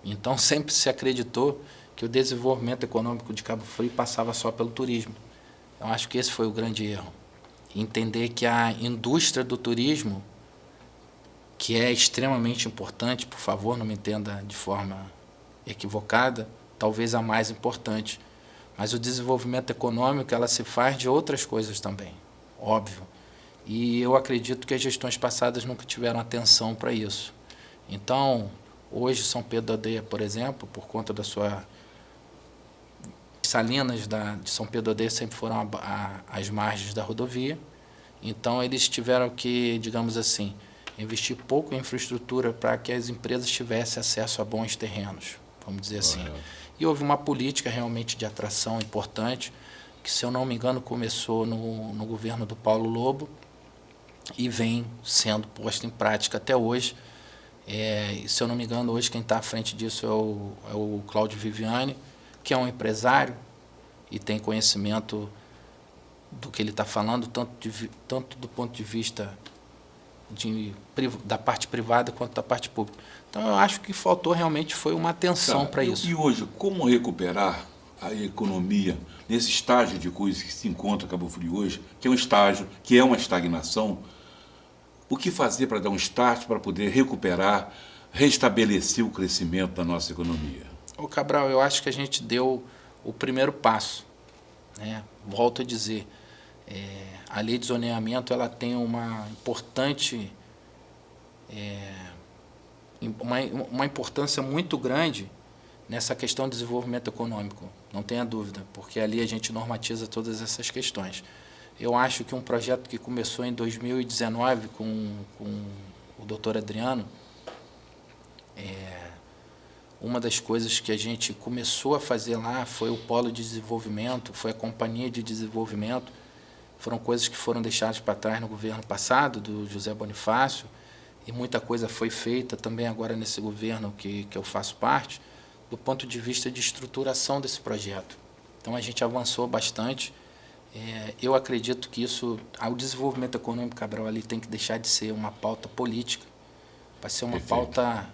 Então, sempre se acreditou que o desenvolvimento econômico de Cabo Frio passava só pelo turismo. Eu acho que esse foi o grande erro. Entender que a indústria do turismo, que é extremamente importante, por favor, não me entenda de forma equivocada, talvez a mais importante. Mas o desenvolvimento econômico, ela se faz de outras coisas também, óbvio. E eu acredito que as gestões passadas nunca tiveram atenção para isso. Então, hoje São Pedro da Aldeia, por exemplo, por conta da sua... Salinas de São Pedro da Aldeia sempre foram às margens da rodovia. Então, eles tiveram que, digamos assim, investir pouco em infraestrutura para que as empresas tivessem acesso a bons terrenos, vamos dizer assim. E houve uma política realmente de atração importante, que, se eu não me engano, começou no governo do Paulo Lobo e vem sendo posta em prática até hoje. Se eu não me engano, hoje quem está à frente disso é o Cláudio Viviani, que é um empresário e tem conhecimento do que ele está falando, tanto do ponto de vista da parte privada quanto da parte pública. Então, eu acho que faltou realmente foi uma atenção para isso. E hoje, como recuperar a economia nesse estágio de coisas que se encontra em Cabo Frio hoje, que é um estágio, que é uma estagnação? O que fazer para dar um start, para poder recuperar, restabelecer o crescimento da nossa economia? Ô Cabral, eu acho que a gente deu o primeiro passo, né? Volto a dizer, a lei de zoneamento, ela tem uma importante, uma importância muito grande nessa questão do desenvolvimento econômico, não tenha dúvida, porque ali a gente normatiza todas essas questões. Eu acho que um projeto que começou em 2019 com o doutor Adriano, uma das coisas que a gente começou a fazer lá foi o polo de desenvolvimento, foi a companhia de desenvolvimento. Foram coisas que foram deixadas para trás no governo passado, do José Bonifácio, e muita coisa foi feita também agora nesse governo que eu faço parte, do ponto de vista de estruturação desse projeto. Então, a gente avançou bastante. Eu acredito que o desenvolvimento econômico, Cabral, ali tem que deixar de ser uma pauta política, para ser uma pauta...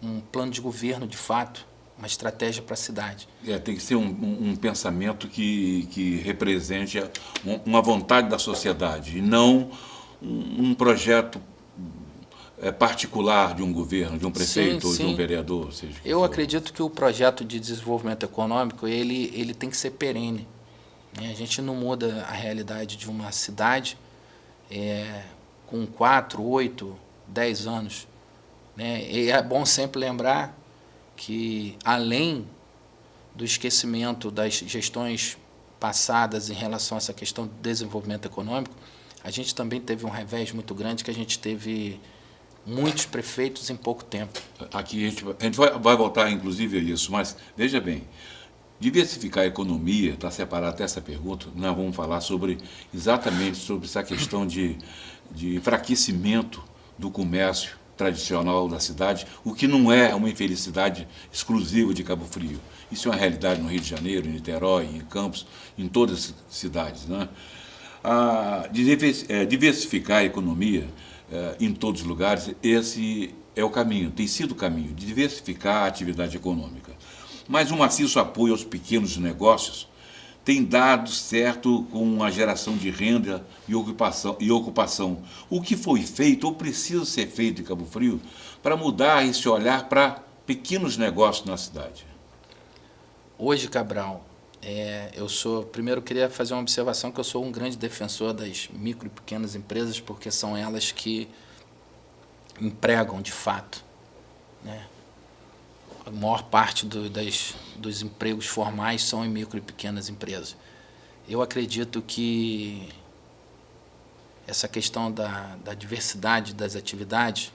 um plano de governo, de fato, uma estratégia para a cidade. Tem que ser um pensamento que represente uma vontade da sociedade, e não um projeto particular de um governo, de um prefeito, ou de um vereador. Seja eu acredito que o projeto de desenvolvimento econômico ele tem que ser perene, né? A gente não muda a realidade de uma cidade com 4, 8, 10 anos. E é bom sempre lembrar que, além do esquecimento das gestões passadas em relação a essa questão do desenvolvimento econômico, a gente também teve um revés muito grande, que a gente teve muitos prefeitos em pouco tempo. Aqui a gente vai voltar, inclusive, a isso, mas, veja bem, diversificar a economia, está separado até essa pergunta, nós vamos falar exatamente sobre essa questão de enfraquecimento do comércio tradicional da cidade, o que não é uma infelicidade exclusiva de Cabo Frio. Isso é uma realidade no Rio de Janeiro, em Niterói, em Campos, em todas as cidades, né? Diversificar a economia em todos os lugares, esse é o caminho, tem sido o caminho, de diversificar a atividade econômica. Mas um maciço apoio aos pequenos negócios tem dado certo com a geração de renda e ocupação. O que foi feito ou precisa ser feito em Cabo Frio para mudar esse olhar para pequenos negócios na cidade? Hoje, Cabral, Primeiro eu queria fazer uma observação que eu sou um grande defensor das micro e pequenas empresas, porque são elas que empregam de fato, né? A maior parte dos empregos formais são em micro e pequenas empresas. Eu acredito que essa questão da diversidade das atividades,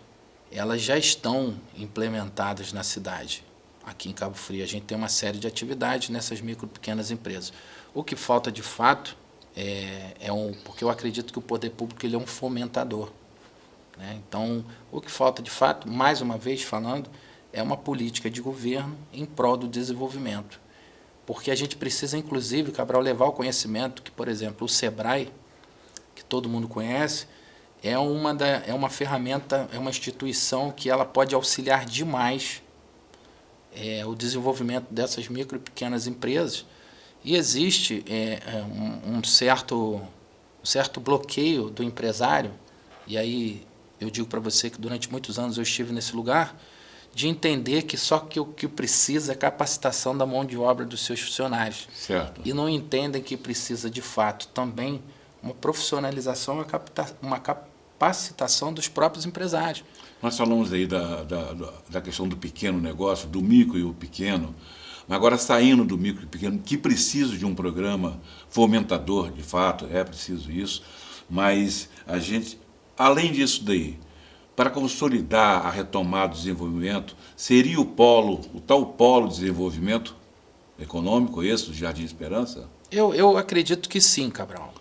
elas já estão implementadas na cidade. Aqui em Cabo Frio, a gente tem uma série de atividades nessas micro e pequenas empresas. O que falta, de fato, porque eu acredito que o poder público ele é um fomentador, né? Então, o que falta, de fato, mais uma vez falando, é uma política de governo em prol do desenvolvimento. Porque a gente precisa, inclusive, Cabral, levar o conhecimento que, por exemplo, o SEBRAE, que todo mundo conhece, é uma ferramenta, é uma instituição que ela pode auxiliar demais o desenvolvimento dessas micro e pequenas empresas, e existe um certo bloqueio do empresário, e aí eu digo para você que durante muitos anos eu estive nesse lugar, de entender que só que o que precisa é capacitação da mão de obra dos seus funcionários. Certo. E não entendem que precisa, de fato, também uma profissionalização, uma capacitação dos próprios empresários. Nós falamos aí da questão do pequeno negócio, do micro e o pequeno, mas agora saindo do micro e pequeno, que preciso de um programa fomentador, de fato, é preciso isso, mas a gente, além disso daí, para consolidar a retomada do desenvolvimento, seria o tal polo de desenvolvimento econômico, esse do Jardim Esperança? Eu acredito que sim, Cabral.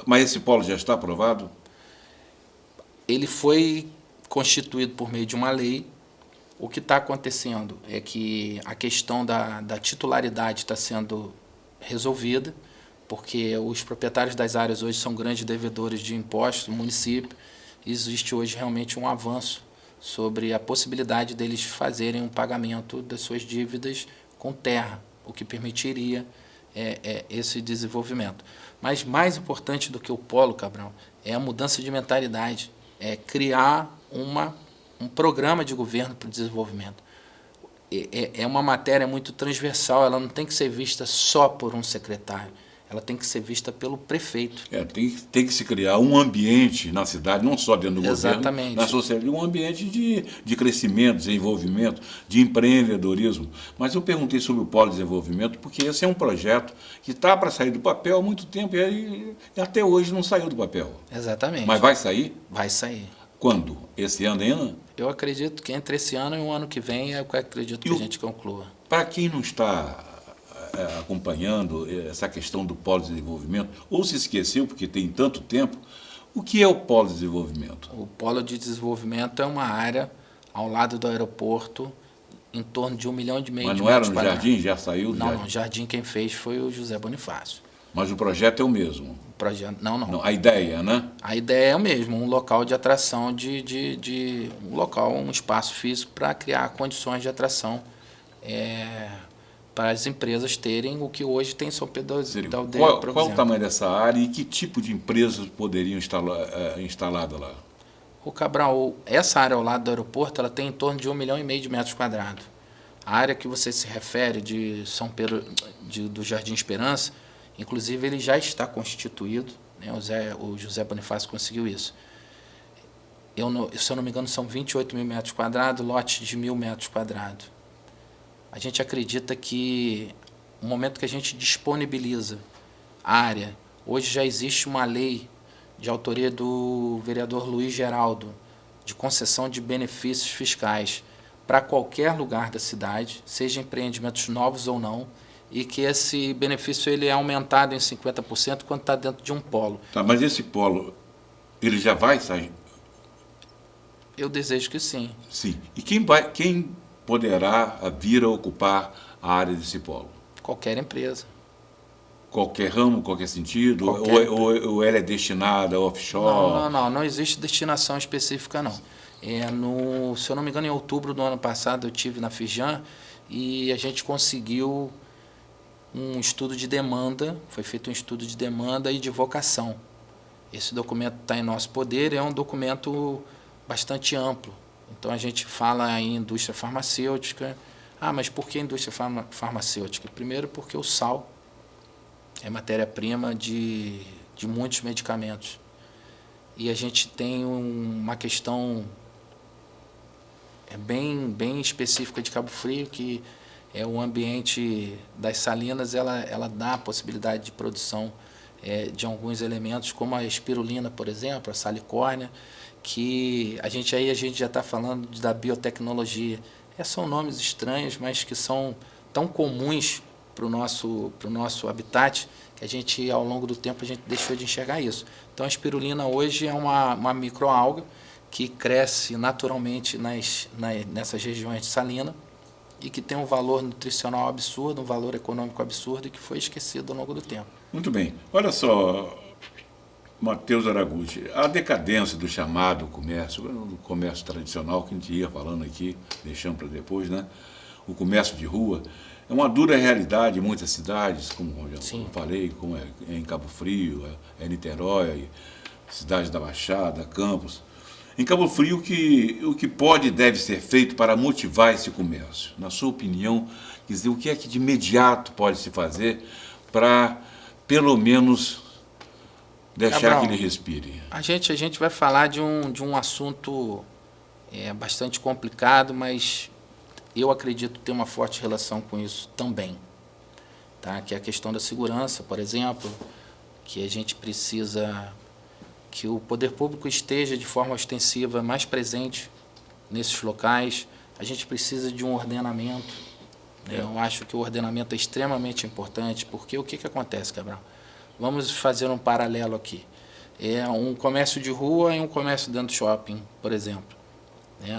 Mas esse polo já está aprovado? Ele foi constituído por meio de uma lei. O que está acontecendo é que a questão da titularidade está sendo resolvida, porque os proprietários das áreas hoje são grandes devedores de impostos do município. Existe hoje realmente um avanço sobre a possibilidade deles fazerem um pagamento das suas dívidas com terra, o que permitiria esse desenvolvimento. Mas mais importante do que o polo, Cabral, é a mudança de mentalidade, é criar um programa de governo para o desenvolvimento. É uma matéria muito transversal, ela não tem que ser vista só por um secretário, ela tem que ser vista pelo prefeito. Tem que se criar um ambiente na cidade, não só dentro do Exatamente. governo, na sociedade, um ambiente de crescimento, desenvolvimento, de empreendedorismo. Mas eu perguntei sobre o Polo de Desenvolvimento porque esse é um projeto que está para sair do papel há muito tempo e até hoje não saiu do papel. Exatamente. Mas vai sair? Vai sair. Quando? Esse ano ainda? Eu acredito que entre esse ano e o ano que vem eu acredito que a gente conclua. Para quem não está acompanhando essa questão do Polo de Desenvolvimento, ou se esqueceu porque tem tanto tempo, o que é o Polo de Desenvolvimento? O Polo de Desenvolvimento é uma área ao lado do aeroporto, em torno de 1,5 milhão de metros quadrados. Mas não era no Jardim? Já saiu do Jardim? Não, o Jardim quem fez foi o José Bonifácio. Mas o projeto é o mesmo? O projeto, não. A ideia, né? A ideia é o mesmo, um local de atração, um espaço físico para criar condições de atração para as empresas terem o que hoje tem em São Pedro da Aldeia. Qual o tamanho dessa área e que tipo de empresas poderiam estar instaladas lá? O Cabral, essa área ao lado do aeroporto, ela tem em torno de 1,5 milhão de metros quadrados. A área que você se refere de São Pedro, do Jardim Esperança, inclusive ele já está constituído, né? O José Bonifácio conseguiu isso. Se eu não me engano, são 28 mil metros quadrados, lote de 1.000 metros quadrados. A gente acredita que no momento que a gente disponibiliza a área, hoje já existe uma lei de autoria do vereador Luiz Geraldo, de concessão de benefícios fiscais para qualquer lugar da cidade, seja empreendimentos novos ou não, e que esse benefício ele é aumentado em 50% quando está dentro de um polo. Tá, mas esse polo, ele já vai sair? Eu desejo que sim. Sim. E quem poderá vir a ocupar a área desse polo? Qualquer empresa. Qualquer ramo, qualquer sentido? Ou ela é destinada a offshore? Não existe destinação específica, não. Se eu não me engano, em outubro do ano passado eu estive na Fijan e a gente conseguiu um estudo de demanda, foi feito um estudo de demanda e de vocação. Esse documento está em nosso poder, é um documento bastante amplo. Então a gente fala em indústria farmacêutica. Mas por que indústria farmacêutica? Primeiro porque o sal é matéria-prima de muitos medicamentos. E a gente tem uma questão bem específica de Cabo Frio, que é o ambiente das salinas, ela dá a possibilidade de produção de alguns elementos, como a espirulina, por exemplo, a salicórnia, que a gente já está falando da biotecnologia. São nomes estranhos, mas que são tão comuns para o nosso habitat, que a gente, ao longo do tempo, a gente deixou de enxergar isso. Então, a espirulina hoje é uma microalga que cresce naturalmente nessas regiões de salina e que tem um valor nutricional absurdo, um valor econômico absurdo e que foi esquecido ao longo do tempo. Muito bem. Olha só, Matheus Araguchi, a decadência do chamado comércio, do comércio tradicional que a gente ia falando aqui, deixando para depois, né? O comércio de rua, é uma dura realidade em muitas cidades, como eu já falei, como é em Cabo Frio, é Niterói, cidades da Baixada, Campos. Em Cabo Frio, o que pode e deve ser feito para motivar esse comércio? Na sua opinião, quer dizer, o que é que de imediato pode se fazer para, pelo menos, deixar que ele respire? A gente vai falar de um assunto bastante complicado, mas eu acredito ter uma forte relação com isso também. Tá? Que é a questão da segurança, por exemplo, que a gente precisa que o poder público esteja de forma ostensiva mais presente nesses locais. A gente precisa de um ordenamento. Eu acho que o ordenamento é extremamente importante, porque o que acontece, Cabral? Vamos fazer um paralelo aqui. Um comércio de rua e um comércio dentro do shopping, por exemplo.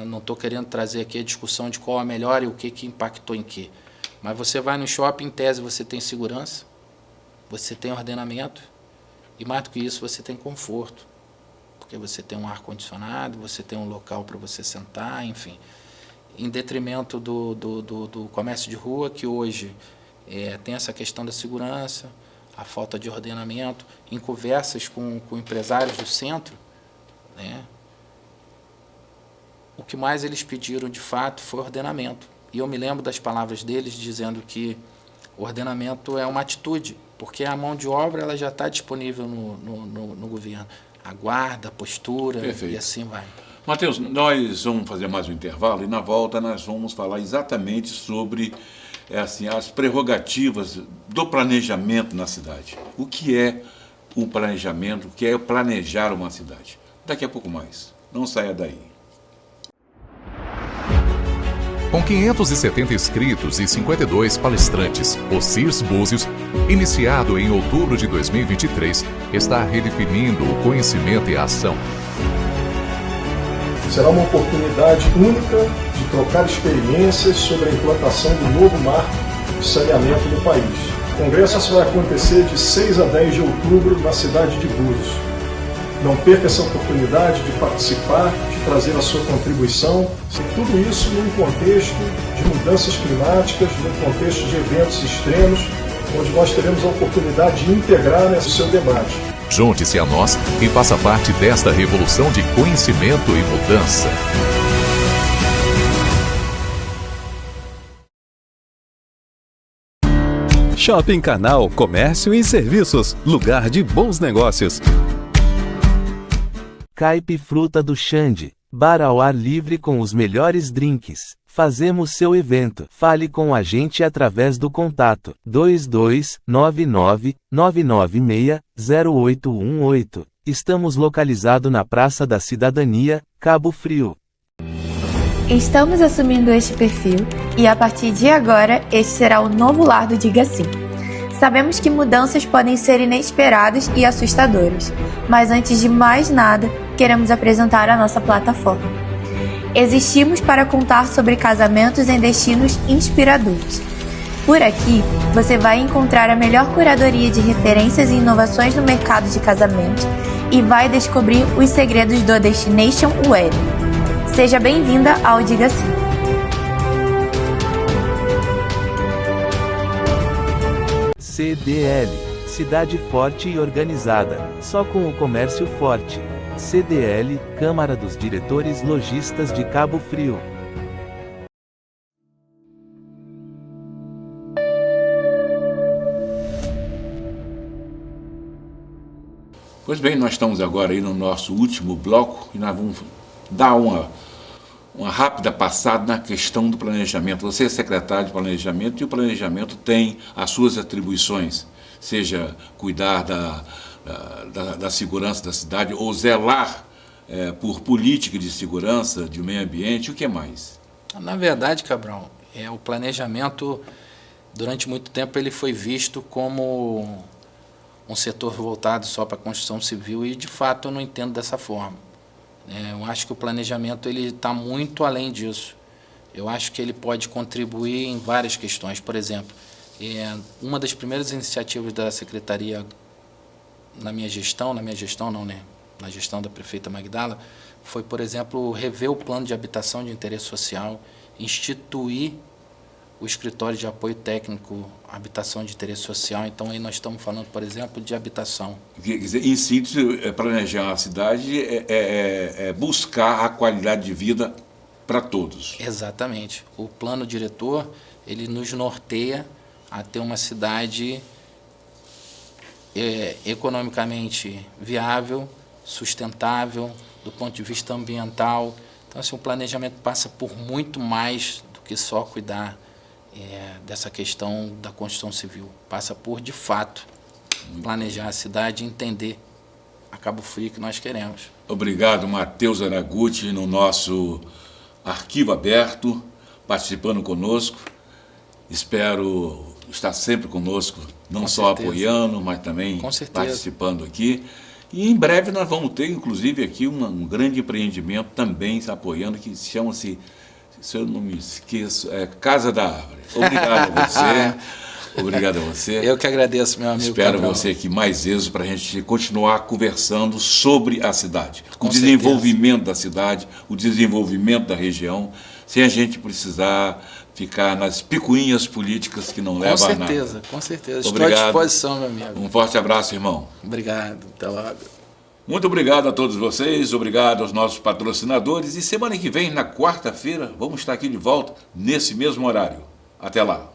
Não estou querendo trazer aqui a discussão de qual é melhor e o que impactou em quê. Mas você vai no shopping, em tese você tem segurança, você tem ordenamento, e mais do que isso, você tem conforto, porque você tem um ar-condicionado, você tem um local para você sentar, enfim. Em detrimento do comércio de rua, que hoje tem essa questão da segurança, a falta de ordenamento. Em conversas com empresários do centro, né, o que mais eles pediram, de fato, foi ordenamento. E eu me lembro das palavras deles dizendo que o ordenamento é uma atitude, porque a mão de obra ela já está disponível no governo. A guarda, a postura, Perfeito. E assim vai. Matheus, nós vamos fazer mais um intervalo e na volta nós vamos falar exatamente sobre as prerrogativas do planejamento na cidade. O que é o planejamento, o que é planejar uma cidade. Daqui a pouco mais. Não saia daí. Com 570 inscritos e 52 palestrantes, o CIRS Búzios, iniciado em outubro de 2023, está redefinindo o conhecimento e a ação. Será uma oportunidade única de trocar experiências sobre a implantação do novo marco de saneamento no país. O congresso vai acontecer de 6 a 10 de outubro na cidade de Búzios. Não perca essa oportunidade de participar, de trazer a sua contribuição, e tudo isso num contexto de mudanças climáticas, num contexto de eventos extremos, onde nós teremos a oportunidade de integrar nesse seu debate. Junte-se a nós e faça parte desta revolução de conhecimento e mudança. Shopping Canal Comércio e Serviços, lugar de bons negócios. Caipe Fruta do Xande, bar ao ar livre com os melhores drinks. Fazemos seu evento. Fale com a gente através do contato 2299-996-0818. Estamos localizados na Praça da Cidadania, Cabo Frio. Estamos assumindo este perfil e a partir de agora este será o novo lar do Diga Sim. Sabemos que mudanças podem ser inesperadas e assustadoras, mas antes de mais nada, queremos apresentar a nossa plataforma. Existimos para contar sobre casamentos em destinos inspiradores. Por aqui, você vai encontrar a melhor curadoria de referências e inovações no mercado de casamento e vai descobrir os segredos do Destination Wedding. Seja bem-vinda ao Diga Sim. CDL, cidade forte e organizada, só com o comércio forte. CDL, Câmara dos Diretores Lojistas de Cabo Frio. Pois bem, nós estamos agora aí no nosso último bloco e nós vamos dar uma rápida passada na questão do planejamento. Você é secretário de planejamento e o planejamento tem as suas atribuições, seja cuidar da segurança da cidade ou zelar por política de segurança, de meio ambiente, o que mais? Na verdade, Cabral, o planejamento, durante muito tempo, ele foi visto como um setor voltado só para a construção civil e, de fato, eu não entendo dessa forma. Eu acho que o planejamento está muito além disso. Eu acho que ele pode contribuir em várias questões. Por exemplo, uma das primeiras iniciativas da Secretaria na gestão da prefeita Magdala, foi, por exemplo, rever o plano de habitação de interesse social, instituir o escritório de apoio técnico à habitação de interesse social. Então, aí nós estamos falando, por exemplo, de habitação. Quer dizer, em síntese, planejar a cidade é buscar a qualidade de vida para todos. Exatamente. O plano diretor, ele nos norteia a ter uma cidade economicamente viável, sustentável, do ponto de vista ambiental. Então, assim, o planejamento passa por muito mais do que só cuidar dessa questão da construção civil. Passa por, de fato, planejar a cidade e entender a Cabo Frio que nós queremos. Obrigado, Matheus Araguchi, no nosso arquivo aberto, participando conosco. Espero estar sempre conosco, não só apoiando, mas também participando aqui. E em breve nós vamos ter, inclusive, aqui um grande empreendimento também apoiando, que chama-se, se eu não me esqueço, Casa da Árvore. Obrigado a você. Obrigado a você. Eu que agradeço, meu amigo. Espero Cabral. você aqui mais vezes para a gente continuar conversando sobre a cidade. O desenvolvimento da cidade, o desenvolvimento da região, sem a gente precisar ficar nas picuinhas políticas que não levam a nada. Com certeza. Obrigado. Estou à disposição, meu amigo. Um forte abraço, irmão. Obrigado. Até logo. Muito obrigado a todos vocês, obrigado aos nossos patrocinadores. E semana que vem, na quarta-feira, vamos estar aqui de volta, nesse mesmo horário. Até lá.